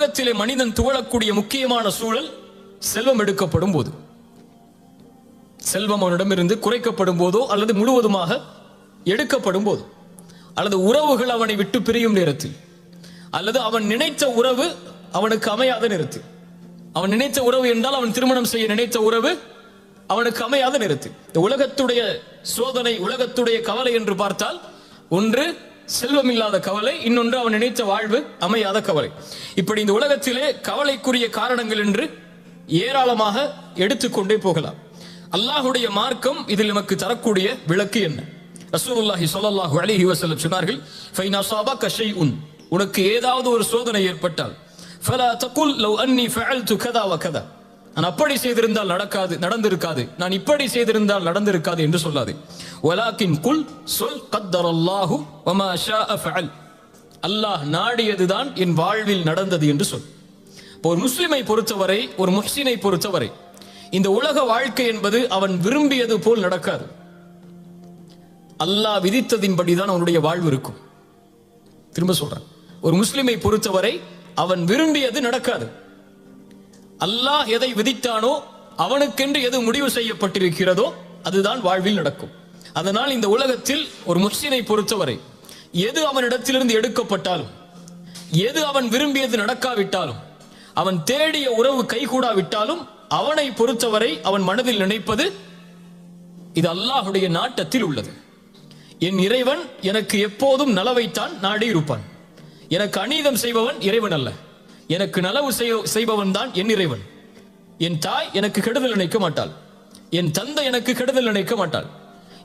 உலகத்திலே மனிதன் துவளக்கூடிய முக்கியமான சூழல் செல்வம் எடுக்கப்படும் போது, செல்வம் அவனிடமிருந்து குறைக்கப்படும் போதோ அல்லது முழுவதுமாக எடுக்கப்படும் போது, அல்லது உறவுகள் அவனை விட்டு பிரியும் நேரத்தில், அல்லது அவன் நினைத்த உறவு அவனுக்கு அமையாத நேரத்தில். அவன் நினைத்த உறவு என்றால் அவன் திருமணம் செய்ய நினைத்த உறவு அவனுக்கு அமையாத நேரத்தில். இந்த உலகத்துடைய சோதனை, உலகத்துடைய கவலை என்று பார்த்தால், ஒன்று செல்வம் இல்லாத கவலை, இன்னொன்று அவன் நினைத்த வாழ்வு அமையாத கவலை. இப்படி இந்த உலகத்திலே கவலைக்குரிய காரணங்கள் என்று ஏராளமாக எடுத்துக்கொண்டே போகலாம். அல்லாஹுடைய மார்க்கம் இதில் நமக்கு தரக்கூடிய விளக்கு என்ன? ரசூலுல்லாஹி ஸல்லல்லாஹு அலைஹி வஸல்லம் சொன்னார்கள், ஃபைன் அஸாபக ஷைஉன், உனக்கு ஏதாவது ஒரு சோதனை ஏற்பட்டால், ஃபலா தகுல் லவ் அன்னி ஃபஅல்து கதா வ கதா, நான் அப்படி செய்திருந்தால் நடந்திருக்காது, நான் இப்படி செய்திருந்தால் நடந்திருக்காது என்று சொல்லாதே. வலாக்கின் குல், சொல் கத்தரல்லாஹு வமா ஷாஅ ஃபஅல், அல்லாஹ் நாடியதுதான் என் வாழ்வில் நடந்தது என்று சொல். ஒரு முஸ்லிமை பொறுத்தவரை, ஒரு முஹ்சினை பொறுத்தவரை, இந்த உலக வாழ்க்கை என்பது அவன் விரும்பியது போல் நடக்காது. அல்லாஹ் விதித்ததின்படிதான் அவனுடைய வாழ்வு இருக்கும். திரும்ப சொல்றேன், ஒரு முஸ்லிமை பொறுத்தவரை அவன் விரும்பியது நடக்காது. அல்லாஹ் எதை விதித்தானோ, அவனுக்கென்று எது முடிவு செய்யப்பட்டிருக்கிறதோ அதுதான் வாழ்வில் நடக்கும். அதனால் இந்த உலகத்தில் ஒரு முஹ்சினை பொறுத்தவரை எது அவனிடத்திலிருந்து எடுக்கப்பட்டாலும், எது அவன் விரும்பியது நடக்காவிட்டாலும், அவன் தேடிய உறவு கைகூடாவிட்டாலும், அவனை பொறுத்தவரை அவன் மனதில் நினைப்பது, இது அல்லாஹுடைய நாட்டத்தில் உள்ளது. என் இறைவன் எனக்கு எப்போதும் நலவைத்தான் நாடி இருப்பான். எனக்கு அநீதம் செய்பவன் இறைவன் அல்ல, எனக்கு நலவு செய்பவன் தான் என் இறைவன். என் தாய் எனக்கு கெடுதல் நினைக்க மாட்டாள், என் தந்தை எனக்கு கெடுதல் நினைக்க மாட்டாள்,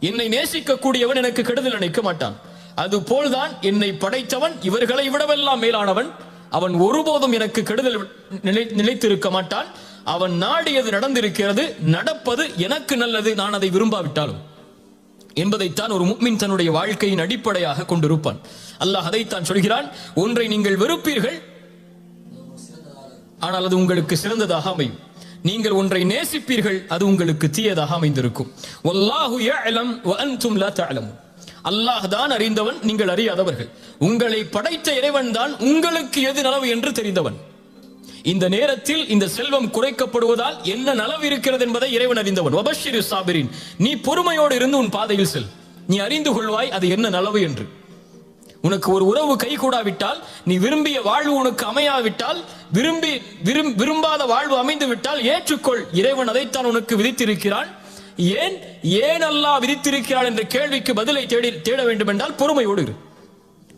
என்னை நேசிக்கக்கூடியவன் எனக்கு கெடுதல் நினைக்க மாட்டான். அதுபோல்தான் என்னை படைத்தவன் இவர்களை விடவெல்லாம் மேலானவன், அவன் ஒருபோதும் எனக்கு கெடுதல் நினைத்திருக்க மாட்டான். அவன் நாடியது நடந்திருக்கிறது, நடப்பது எனக்கு நல்லது, நான் அதை விரும்பாவிட்டாலும் என்பதைத்தான் ஒரு முஃமின் தன்னுடைய வாழ்க்கையின் அடிப்படையாக கொண்டிருப்பான். அல்லாஹ் அதைத்தான் சொல்கிறான், ஒன்றை நீங்கள் வெறுப்பீர்கள், ஆனால் அது உங்களுக்கு சிறந்ததாக அமையும். நீங்கள் ஒன்றை நேசிப்பீர்கள், அது உங்களுக்கு தீயதாக அமைந்திருக்கும். வல்லாஹு யஅலம் வ அன்தும் லா தஅலமூன், அல்லாஹ் தான் அறிந்தவன், நீங்கள் அறியாதவர்கள். உங்களை படைத்த இறைவன் தான் உங்களுக்கு எது நலவு என்று தெரிந்தவன். இந்த நேரத்தில் இந்த செல்வம் குறைக்கப்படுவதால் என்ன நலவு இருக்கிறது என்பதை இறைவன் அறிந்தவன். வபஷிரு சாபிரின், நீ பொறுமையோடு இருந்து உன் பாதையில் செல், நீ அறிந்து கொள்வாய் அது என்ன நலவு என்று. உனக்கு ஒரு உறவு கைகூடாவிட்டால், நீ விரும்பிய வாழ்வு உனக்கு அமையாவிட்டால், விரும்பாத வாழ்வு அமைந்து விட்டால் ஏற்றுக்கொள், இறைவன் அதைத்தான் உனக்கு விதித்திருக்கிறான். ஏன் அல்லாஹ் விதித்திருக்கிறான் என்ற கேள்விக்கு பதிலை தேட வேண்டும் என்றால் பொறுமையோடு இரு.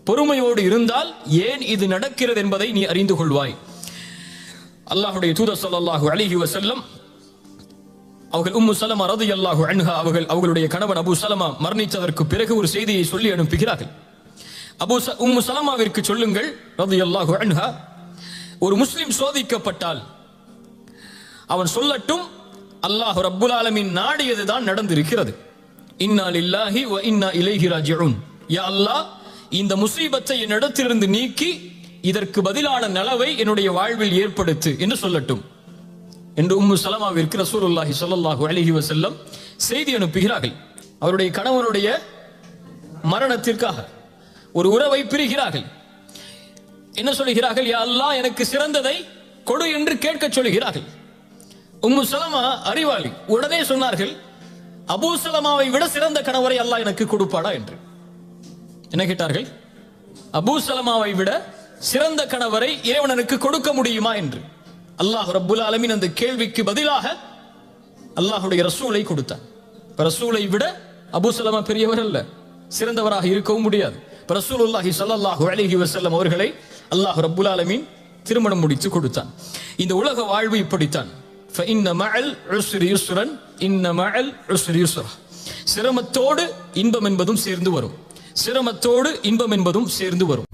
பொறுமையோடு இருந்தால் ஏன் இது நடக்கிறது என்பதை நீ அறிந்து கொள்வாய். அல்லாஹ்வுடைய தூதர் ஸல்லல்லாஹு அலைஹி வஸல்லம் அவர்கள் உம்மு சலமா ரலியல்லாஹு அன்ஹா அவர்களுடைய கணவன் அபூ சலமா மரணித்ததற்கு பிறகு ஒரு செய்தியை சொல்லி அனுப்புகிறார்கள். உம்மு சலமாவிற்கு சொல்லுங்கள் ரலியல்லாஹு அன்ஹா, ஒரு முஸ்லிம் சோதிக்கப்பட்டால் அவன் சொல்லட்டும், அல்லாஹ் ரப்புல் ஆலமீன் நாடியதுதான் நடந்திருக்கிறது. இன்னா லில்லாஹி வ இன்னா இலைஹி ராஜிஊன், யா அல்லாஹ் இந்த முசீபத்தை என்னிடத்திலிருந்து நீக்கி இதற்கு பதிலான நலவை என்னுடைய வாழ்வில் ஏற்படுத்து என்று சொல்லட்டும் என்று உம்மு சலமாவிற்கு ரசூலுல்லாஹி ஸல்லல்லாஹு அலைஹி வஸல்லம் செய்தி அனுப்புகிறார்கள். அவருடைய கணவனுடைய மரணத்திற்காக ஒரு உறவை பிரிகிறார்கள். என்ன சொல்கிறார்கள்? யா அல்லாஹ் எனக்கு சிறந்ததை கொடு என்று கேட்க சொல்கிறார்கள். உம்மு சலமா அறிவாளி, உடனே சொன்னார்கள், அபூ சலமாவை விட சிறந்த கணவரை அல்லாஹ் எனக்கு கொடுப்பாடா என்று. என்ன கேட்டார்கள்? அபூ சலமாவை விட சிறந்த கணவரை இறைவனுக்கு கொடுக்க முடியுமா என்று. அல்லாஹ் ரப்புல் ஆலமீன் அந்த கேள்விக்கு பதிலாக அல்லாஹ்வுடைய ரசூலை கொடுத்தார். ரசூலை விட அபூ சலமா பெரியவர் அல்ல, சிறந்தவராக இருக்கவும் முடியாது. ரசூலுல்லாஹி ஸல்லல்லாஹு அலைஹி வஸல்லம் அவர்களை அல்லாஹ் ரப்புல் ஆலமீன் திருமணம் முடித்து கொடுத்தான். இந்த உலக வாழ்வு இப்படித்தான். ஃபஇன்ன மஅல் உஸ்ரி யுஸ்ரன், இன்ன மஅல் உஸ்ரி யுஸ்ரா. சிரமத்தோடு இன்பம் என்பதும் சேர்ந்து வரும், சிரமத்தோடு இன்பம் என்பதும் சேர்ந்து வரும்.